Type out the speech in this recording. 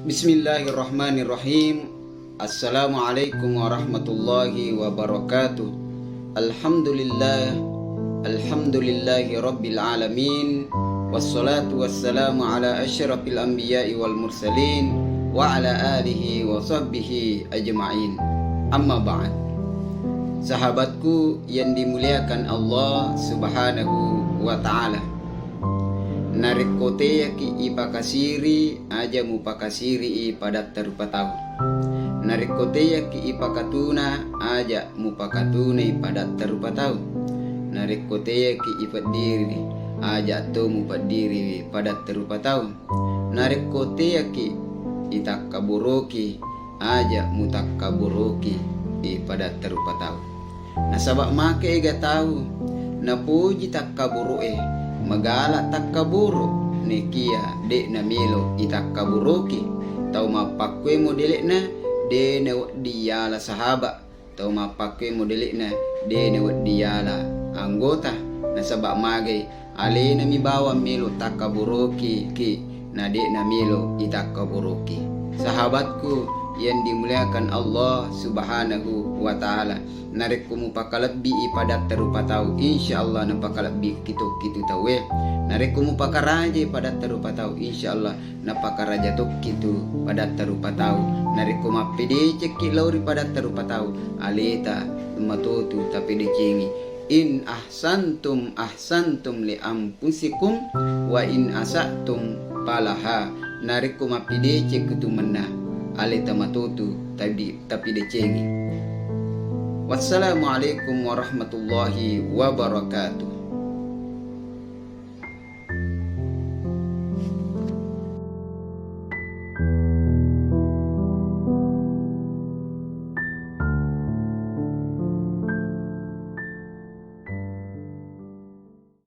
Bismillahirrahmanirrahim. Assalamualaikum warahmatullahi wabarakatuh. Alhamdulillahi rabbil alamin. Wassalatu wassalamu ala asyrafil anbiya'i wal mursalin wa ala alihi wa sahbihi ajma'in. Amma ba'd. Sahabatku yang dimuliakan Allah Subhanahu wa ta'ala, narikote ki ipakasiri aja mupakasiri pada terupatau. Narikote ki ipakatuna aja mupakatuna pada terupatau. Narikote ki ipadiri aja to mupadiri pada terupatau. Narikote ki itakaburoki aja mutakaburoki pada terupatau. Nasabak make ega tahu napuji takkaburoe magala takkaburo nekia de namilo itakkaburoki tau mapakwe modelekna de ne diala sahaba tau mapakwe modelekna de ne diala anggota nasabak mage ale nami bawa milo takkaburoki ki na de namilo itakkaburoki. Sahabatku yang dimuliakan Allah Subhanahu wa ta'ala, narikku mupakalabbi pada terupatau, insyaallah napakalabi kitu tawe. Narikku mupakaraja pada terupatau, insyaallah napakaraja tok kitu pada terupatau. Narikku mapede ceki lauri pada terupatau, alita matutu tapi dicingi. In ahsantum ahsantum li ampusikum wa in asatum palaha. Narikku mapede ceki tu menah alita matutu tapi dicengi. Wassalamualaikum warahmatullahi wabarakatuh.